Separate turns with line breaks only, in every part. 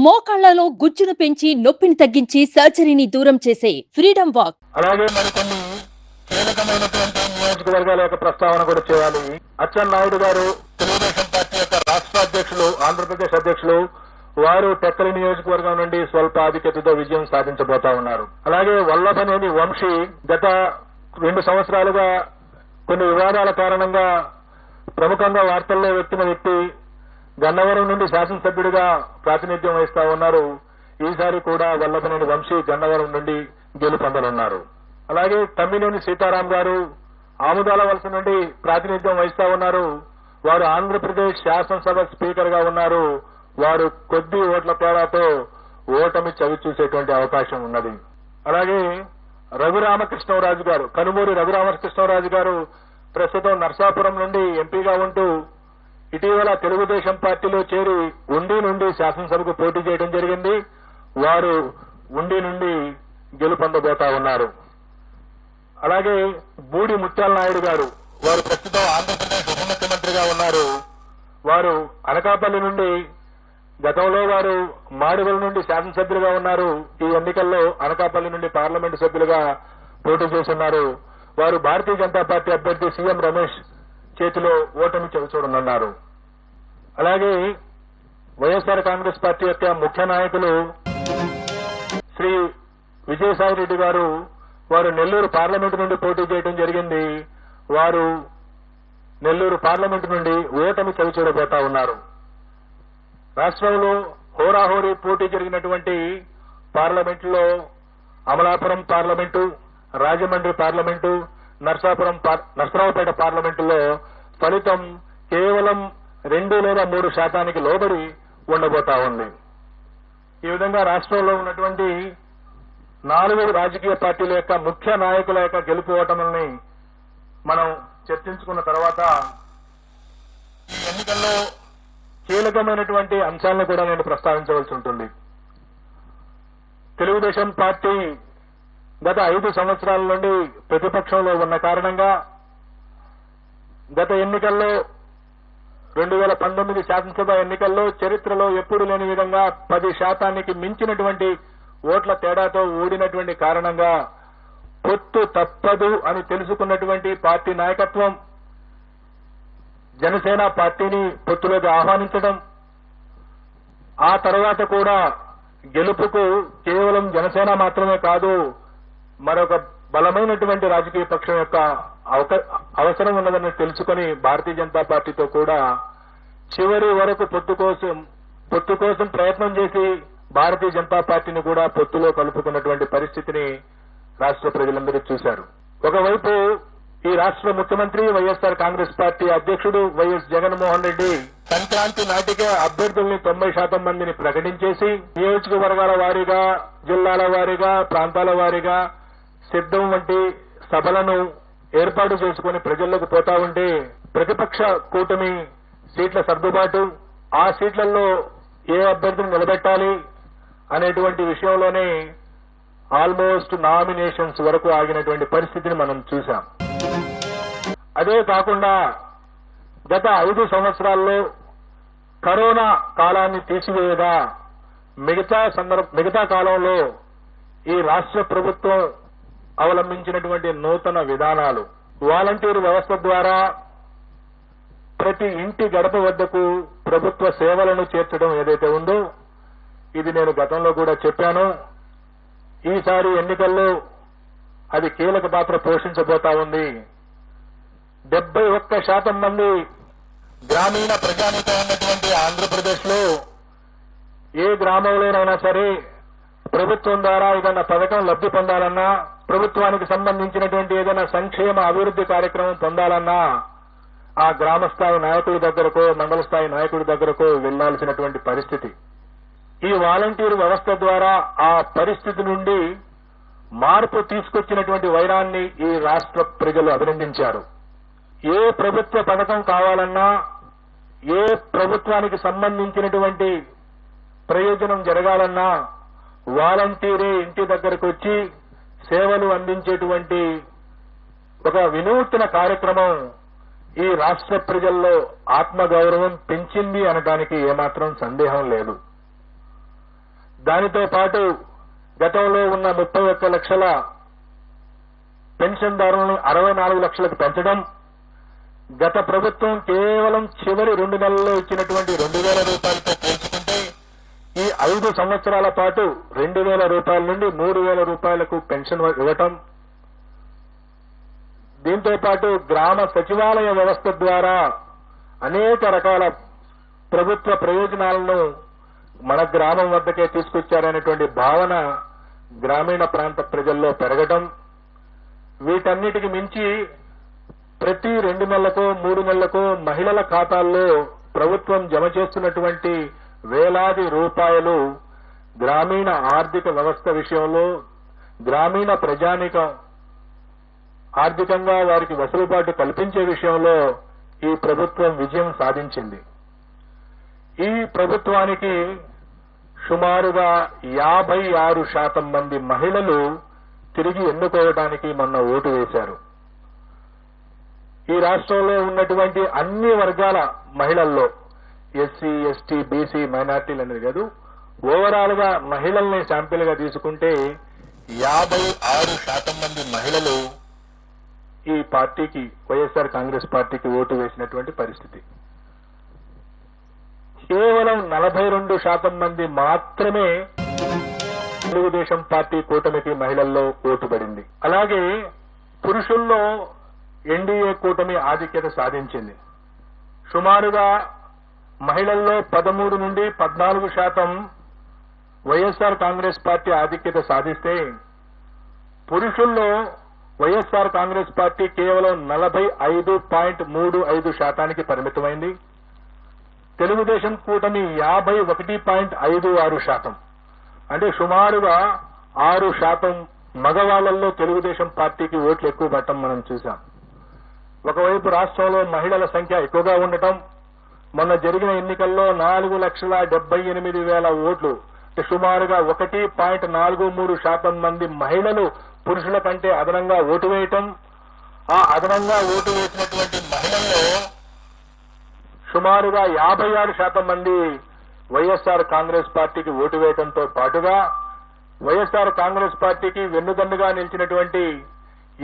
మోకాళ్లలో గుజ్జును పెంచి నొప్పిని తగ్గించి సర్జరీని దూరం చేసే ఫ్రీడమ్ వాక్.
అలాగే మరికొన్ని కీలకమైనటువంటి నియోజకవర్గాల యొక్క ప్రస్తావన కూడా చేయాలి. అచ్చెన్నాయుడు గారు తెలుగుదేశం పార్టీ యొక్క రాష్ట్ర అధ్యక్షులు, ఆంధ్రప్రదేశ్ అధ్యక్షులు, వారు టెక్కలి నియోజకవర్గం నుండి స్వల్ప ఆధిక్యతతో విజయం సాధించబోతా ఉన్నారు. అలాగే వల్లభనేని వంశీ గత 2 సంవత్సరాలుగా కొన్ని వివాదాల కారణంగా ప్రముఖంగా వార్తల్లో వ్యక్తిన వ్యక్తి గన్నవరం నుండి శాసనసభ్యుడిగా ప్రాతినిధ్యం వహిస్తా ఉన్నారు. ఈసారి కూడా వల్లభనేని వంశీ గన్నవరం నుండి గెలుపొందనున్నారు. అలాగే తమ్మినేని సీతారాం గారు ఆముదాల వలస నుండి ప్రాతినిధ్యం వహిస్తా ఉన్నారు. వారు ఆంధ్రప్రదేశ్ శాసనసభ స్పీకర్ గా ఉన్నారు. వారు కొద్ది ఓట్ల తేడాతో ఓటమి చవి చూసేటువంటి అవకాశం ఉన్నది. అలాగే రఘురామకృష్ణరాజు గారు, కనుమూరి రఘురామకృష్ణరాజు గారు ప్రస్తుతం నర్సాపురం నుండి ఎంపీగా ఉంటూ ఇటీవల తెలుగుదేశం పార్టీలో చేరి ఉండి నుండి శాసనసభకు పోటీ చేయడం జరిగింది. వారు ఉండి నుండి గెలుపొందబోతా ఉన్నారు. అలాగే బూడి ముత్యాల నాయుడు గారు, వారు ప్రస్తుతం ఆంధ్రప్రదేశ్ ఉప ముఖ్యమంత్రిగా ఉన్నారు. వారు అనకాపల్లి నుండి, గతంలో వారు మాడుగుల నుండి శాసనసభ్యులుగా ఉన్నారు. ఈ ఎన్నికల్లో అనకాపల్లి నుండి పార్లమెంటు సభ్యులుగా పోటీ చేస్తున్నారు. వారు భారతీయ జనతా పార్టీ అభ్యర్థి సీఎం రమేష్ చేతిలో ఓటమి చవిచూడనున్నారు. అలాగే వైఎస్ఆర్ కాంగ్రెస్ పార్టీ యొక్క ముఖ్య నాయకులు శ్రీ విజయసాయి రెడ్డి గారు, వారు నెల్లూరు పార్లమెంటు నుండి పోటీ చేయడం జరిగింది. వారు నెల్లూరు పార్లమెంటు నుండి ఓటమి చవిచూడబోతా ఉన్నారు. రాష్ట్రంలో హోరాహోరీ పోటీ జరిగినటువంటి పార్లమెంటులో అమలాపురం పార్లమెంటు, రాజమండ్రి పార్లమెంటు, నర్సరావుపేట పార్లమెంటులో ఫలితం కేవలం 2 లేదా 3% లోబడి ఉండబోతా ఉంది. ఈ విధంగా రాష్ట్రంలో ఉన్నటువంటి 4 రాజకీయ పార్టీల యొక్క ముఖ్య నాయకుల యొక్క గెలుపు ఓటముల్ని మనం చర్చించుకున్న తర్వాత ఈ ఎన్నికల్లో కీలకమైనటువంటి అంశాలను కూడా నేను ప్రస్తావించవలసి ఉంటుంది. తెలుగుదేశం పార్టీ గత 5 సంవత్సరాల నుండి ప్రతిపక్షంలో ఉన్న కారణంగా గత ఎన్నికల్లో 2019 శాసనసభ ఎన్నికల్లో చరిత్రలో ఎప్పుడు లేని విధంగా 10% మించినటువంటి ఓట్ల తేడాతో ఓడినటువంటి కారణంగా పొత్తు తప్పదు అని తెలుసుకున్నటువంటి పార్టీ నాయకత్వం జనసేన పార్టీని పొత్తులోకి ఆహ్వానించడం, ఆ తర్వాత కూడా గెలుపుకు కేవలం జనసేన మాత్రమే కాదు, మరొక బలమైనటువంటి రాజకీయ పక్షం యొక్క అవసరం ఉన్నదని తెలుసుకుని భారతీయ జనతా పార్టీతో కూడా చివరి వరకు పొత్తు కోసం ప్రయత్నం చేసి భారతీయ జనతా పార్టీని కూడా పొత్తులో కలుపుకున్నటువంటి పరిస్థితిని రాష్ట్ర ప్రజలందరూ చూశారు. ఒకవైపు ఈ రాష్ట్ర ముఖ్యమంత్రి వైఎస్ఆర్ కాంగ్రెస్ పార్టీ అధ్యక్షుడు వైఎస్ జగన్మోహన్ రెడ్డి సంక్రాంతి నాటికే అభ్యర్థుల్ని 90% మందిని ప్రకటించేసి నియోజకవర్గాల వారీగా, జిల్లాల వారీగా, ప్రాంతాల వారీగా సిద్ధం వంటి సభలను ఏర్పాటు చేసుకుని ప్రజల్లోకి పోతా ఉంటే ప్రతిపక్ష కూటమి సీట్ల సర్దుబాటు, ఆ సీట్లలో ఏ అభ్యర్థిని నిలబెట్టాలి అనేటువంటి విషయంలోనే ఆల్మోస్ట్ నామినేషన్స్ వరకు ఆగినటువంటి పరిస్థితిని మనం చూశాం. అదే కాకుండా గత 5 కరోనా కాలాన్ని తీసివేయగా మిగతా కాలంలో ఈ రాష్ట్ర ప్రభుత్వం అవలంబించినటువంటి నూతన విధానాలు, వాలంటీర్ వ్యవస్థ ద్వారా ప్రతి ఇంటి గడప వద్దకు ప్రభుత్వ సేవలను చేర్చడం ఏదైతే ఉందో, ఇది నేను గతంలో కూడా చెప్పాను. ఈసారి ఎన్నికల్లో అది కీలక పాత్ర పోషించబోతా ఉంది. 71% మంది గ్రామీణ ప్రజానీకం ఉన్నటువంటి ఆంధ్రప్రదేశ్ లో ఏ గ్రామంలోనైనా సరే ప్రభుత్వం ద్వారా ఏదైనా పథకం లబ్ధి పొందాలన్నా, ప్రభుత్వానికి సంబంధించినటువంటి ఏదైనా సంక్షేమ అభివృద్ధి కార్యక్రమం పొందాలన్నా ఆ గ్రామ స్థాయి నాయకుడి దగ్గరకో, మండల స్థాయి నాయకుడి దగ్గరకో వెళ్లాల్సినటువంటి పరిస్థితి. ఈ వాలంటీర్ వ్యవస్థ ద్వారా ఆ పరిస్థితి నుండి మార్పు తీసుకొచ్చినటువంటి వైరాన్ని ఈ రాష్ట్ర ప్రజలు అభినందించారు. ఏ ప్రభుత్వ పథకం కావాలన్నా, ఏ ప్రభుత్వానికి సంబంధించినటువంటి ప్రయోజనం జరగాలన్నా వాలంటీరే ఇంటి దగ్గరకు వచ్చి సేవలు అందించేటువంటి ఒక వినూత్న కార్యక్రమం ఈ రాష్ట్ర ప్రజల్లో ఆత్మగౌరవం పెంచింది అనడానికి ఏమాత్రం సందేహం లేదు. దానితో పాటు గతంలో ఉన్న 31 లక్షల పెన్షన్దారులను 64 లక్షలకు పెంచడం, గత ప్రభుత్వం కేవలం చివరి 2 నెలల్లో ఇచ్చినటువంటి 2,000 రూపాయలతో పోల్చుకుంటే ఈ 5 సంవత్సరాల పాటు 2,000 రూపాయల నుండి 3,000 రూపాయలకు పెన్షన్ ఇవ్వటం, దీంతో పాటు గ్రామ సచివాలయ వ్యవస్థ ద్వారా అనేక రకాల ప్రభుత్వ ప్రయోజనాలను మన గ్రామం వద్దకే తీసుకొచ్చారనేటువంటి భావన గ్రామీణ ప్రాంత ప్రజల్లో పెరగడం, వీటన్నిటికి మించి ప్రతి 2 నెలలకు 3 నెలలకు మహిళల ఖాతాల్లో ప్రభుత్వం జమ చేస్తున్నటువంటి వేలాది రూపాయలు గ్రామీణ ఆర్థిక వ్యవస్థ విషయంలో గ్రామీణ ప్రజానీకం ఆర్థికంగా వారికి వెసులుబాటు కల్పించే విషయంలో ఈ ప్రభుత్వం విజయం సాధించింది. ఈ ప్రభుత్వానికి సుమారుగా 56% మంది మహిళలు తిరిగి ఎన్నుకోవడానికి మొన్న ఓటు వేశారు. ఈ రాష్ట్రంలో ఉన్నటువంటి అన్ని వర్గాల మహిళల్లో ఎస్సీ, ఎస్టీ, బీసీ, మైనార్టీలు అనేది కాదు, ఓవరాల్ గా మహిళల్ని శాంపిల్ గా తీసుకుంటే 56% మంది మహిళలు ఈ పార్టీకి, వైఎస్ఆర్ కాంగ్రెస్ పార్టీకి ఓటు వేసినటువంటి పరిస్థితి. కేవలం 42% మంది మాత్రమే తెలుగుదేశం పార్టీ కూటమికి మహిళల్లో ఓటు పడింది. అలాగే పురుషుల్లో ఎన్డీఏ కూటమి ఆధిక్యత సాధించింది. సుమారుగా మహిళల్లో 13 నుండి 14% వైఎస్ఆర్ కాంగ్రెస్ పార్టీ ఆధిక్యత సాధిస్తే, పురుషుల్లో వైఎస్ఆర్ కాంగ్రెస్ పార్టీ కేవలం 45.35% పరిమితమైంది. తెలుగుదేశం కూటమి 51.56%, అంటే సుమారుగా 6% మగవాళ్లలో తెలుగుదేశం పార్టీకి ఓట్లు ఎక్కువ పడటం మనం చూశాం. ఒకవైపు రాష్ట్రంలో మహిళల సంఖ్య ఎక్కువగా ఉండటం, మొన్న జరిగిన ఎన్నికల్లో 4,78,000 ఓట్లు, సుమారుగా 1.43% మంది మహిళలు పురుషుల కంటే అదనంగా ఓటు వేయటం, ఆ అదనంగా ఓటు వేసినటువంటి మహిళల్లో సుమారుగా 56% మంది వైఎస్ఆర్ కాంగ్రెస్ పార్టీకి ఓటు వేయడంతో పాటుగా వైఎస్ఆర్ కాంగ్రెస్ పార్టీకి వెన్నుదన్నుగా నిలిచినటువంటి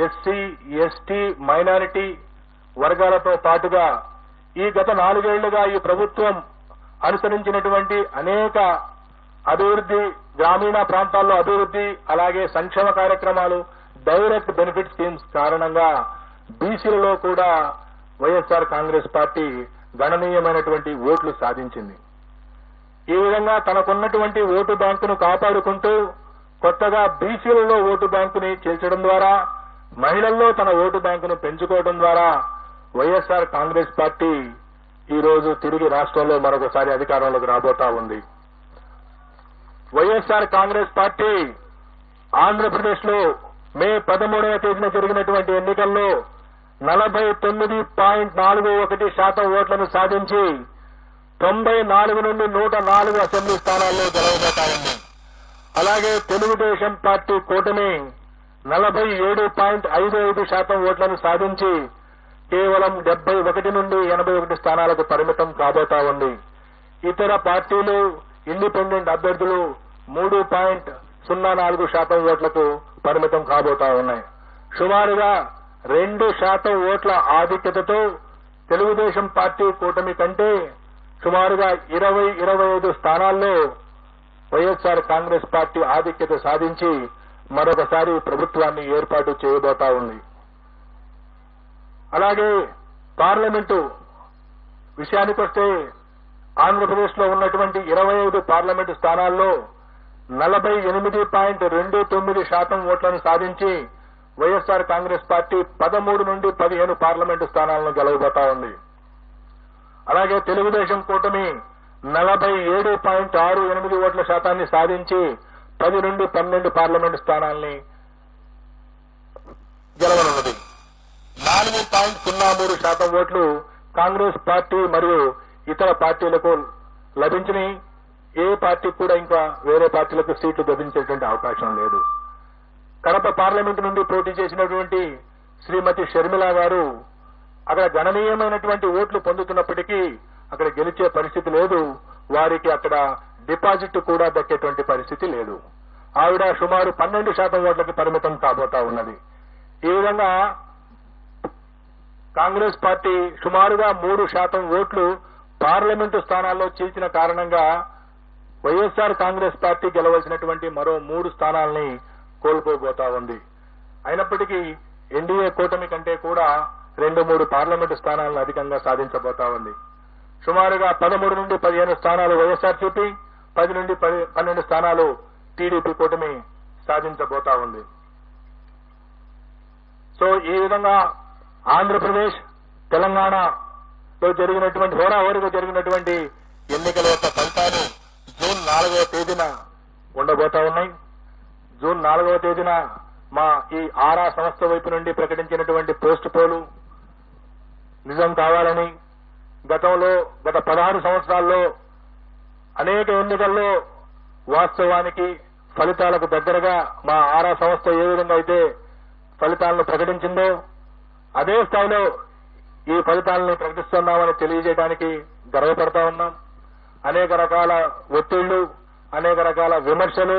ఎస్సీ, ఎస్టీ, మైనారిటీ వర్గాలతో పాటుగా ఈ గత 4 ఏళ్లుగా ఈ ప్రభుత్వం అనుసరించినటువంటి అనేక అభివృద్ధి, గ్రామీణ ప్రాంతాల్లో అభివృద్ధి, అలాగే సంక్షేమ కార్యక్రమాలు, డైరెక్ట్ బెనిఫిట్ స్కీమ్స్ కారణంగా బీసీలలో కూడా వైఎస్ఆర్ కాంగ్రెస్ పార్టీ గణనీయమైనటువంటి ఓట్లు సాధించింది. ఈ విధంగా తనకున్నటువంటి ఓటు బ్యాంకును కాపాడుకుంటూ కొత్తగా బీసీలలో ఓటు బ్యాంకుని చేర్చడం ద్వారా, మహిళల్లో తన ఓటు బ్యాంకును పెంచుకోవడం ద్వారా వైఎస్ఆర్ కాంగ్రెస్ పార్టీ ఈ రోజు తిరిగి రాష్ట్రంలో మరొకసారి అధికారంలోకి రాబోతా ఉంది. వైఎస్ఆర్ కాంగ్రెస్ పార్టీ ఆంధ్రప్రదేశ్ లో మే 13వ తేదీన జరిగినటువంటి ఎన్నికల్లో 49.41% ఓట్లను సాధించి 94 నుండి 104 అసెంబ్లీ స్థానాల్లో గెలవబోతా ఉంది. అలాగే తెలుగుదేశం పార్టీ కూటమి 47.55% ఓట్లను సాధించి కేవలం 71 నుండి 81 స్థానాలకు పరిమితం కాబోతా ఉంది. ఇతర పార్టీలు, ఇండిపెండెంట్ అభ్యర్థులు 3.04% ఓట్లకు పరిమితం కాబోతా ఉన్నాయి. సుమారుగా 2% ఓట్ల ఆధిక్యతతో తెలుగుదేశం పార్టీ కూటమి కంటే సుమారుగా 20-25 స్థానాల్లో వైఎస్ఆర్ కాంగ్రెస్ పార్టీ ఆధిక్యత సాధించి మరొకసారి ప్రభుత్వాన్ని ఏర్పాటు చేయబోతా ఉంది. అలాగే పార్లమెంటు విషయానికొస్తే ఆంధ్రప్రదేశ్ లో ఉన్నటువంటి 25 పార్లమెంటు స్థానాల్లో 48.29% ఓట్లను సాధించి వైఎస్ఆర్ కాంగ్రెస్ పార్టీ 13 నుండి 15 పార్లమెంటు స్థానాలను గెలవబోతా ఉంది. అలాగే తెలుగుదేశం కూటమి 47.68 ఓట్ల శాతాన్ని సాధించి 10 నుండి 12 పార్లమెంటు స్థానాల్ని గెలవనున్నది. 4.03% ఓట్లు కాంగ్రెస్ పార్టీ మరియు ఇతర పార్టీలకు లభించినాయి. ఏ పార్టీకి కూడా ఇంకా వేరే పార్టీలకు సీట్లు లభించేటువంటి అవకాశం లేదు. కడప పార్లమెంటు నుండి పోటీ చేసినటువంటి శ్రీమతి షర్మిల గారు అక్కడ గణనీయమైనటువంటి ఓట్లు పొందుతున్నప్పటికీ అక్కడ గెలిచే పరిస్థితి లేదు. వారికి అక్కడ డిపాజిట్ కూడా దక్కేటువంటి పరిస్థితి లేదు. ఆవిడ సుమారు 12% ఓట్లకి పరిమితం కాబోతా ఉన్నది. ఈ విధంగా కాంగ్రెస్ పార్టీ సుమారుగా 3% ఓట్లు పార్లమెంటు స్థానాల్లో చీల్చిన కారణంగా వైఎస్ఆర్ కాంగ్రెస్ పార్టీ గెలవలసినటువంటి మరో 3 స్థానాల్ని కోల్పోబోతా ఉంది. అయినప్పటికీ ఎన్డీఏ కూటమి కంటే కూడా 2-3 పార్లమెంటు స్థానాలను అధికంగా సాధించబోతా ఉంది. సుమారుగా 13 నుండి 15 స్థానాలు వైఎస్ఆర్సీపీ, 10 నుండి 12 స్థానాలు టీడీపీ కూటమి సాధించబోతా ఉంది. సో ఈ విధంగా ఆంధ్రప్రదేశ్, తెలంగాణలో జరిగినటువంటి హోరాహోరీగా జరిగినటువంటి ఎన్నికల యొక్క ఫలితాలు జూన్ 4వ తేదీన ఉండబోతా ఉన్నాయి. జూన్ 4వ తేదీన మా ఈ ఆరా సంస్థ వైపు నుండి ప్రకటించినటువంటి పోస్ట్ పోలు నిజం కావాలని, గత 16 సంవత్సరాల్లో అనేక ఎన్నికల్లో వాస్తవానికి ఫలితాలకు దగ్గరగా మా ఆరా సంస్థ ఏ విధంగా అయితే ఫలితాలను ప్రకటించిందో అదే స్థాయిలో ఈ ఫలితాలను ప్రకటిస్తున్నామని తెలియజేయడానికి గర్వపడతా ఉన్నాం. అనేక రకాల ఒత్తిళ్లు, అనేక రకాల విమర్శలు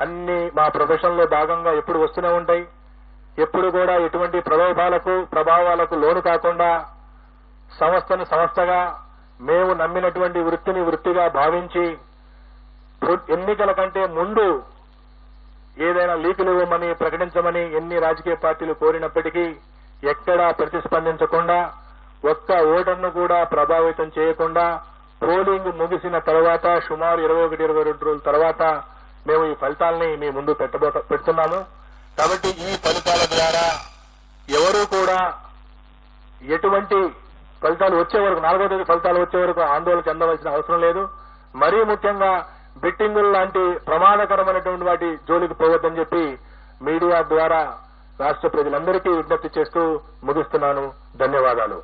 అన్ని మా ప్రొఫెషన్ లో భాగంగా ఎప్పుడు వస్తూనే ఉంటాయి. ఎప్పుడు కూడా ఎటువంటి ప్రభావాలకు లోను కాకుండా సంస్థను సంస్థగా మేము నమ్మినటువంటి వృత్తిని వృత్తిగా భావించి ఎన్నికల కంటే ముందు ఏదైనా లీకులు ఇవ్వమని ప్రకటించమని ఎన్ని రాజకీయ పార్టీలు కోరినప్పటికీ ఎక్కడా ప్రతిస్పందించకుండా, ఒక్క ఓటర్ను కూడా ప్రభావితం చేయకుండా పోలింగ్ ముగిసిన తర్వాత సుమారు 21-22 రోజుల తర్వాత మేము ఈ ఫలితాలని మీ ముందు పెడుతున్నాము. కాబట్టి ఈ ఫలితాల ద్వారా ఎవరూ కూడా ఎటువంటి ఫలితాలు వచ్చే వరకు 4వ తేదీ ఫలితాలు వచ్చే వరకు ఆందోళన చెందవలసిన అవసరం లేదు. మరీ ముఖ్యంగా బెట్టింగులు లాంటి ప్రమాదకరమైనటువంటి వాటి జోలికి పోవద్దని చెప్పి మీడియా ద్వారా రాష్ట్ర ప్రజలందరికీ విజ్ఞప్తి చేస్తూ ముగిస్తున్నాను. ధన్యవాదాలు.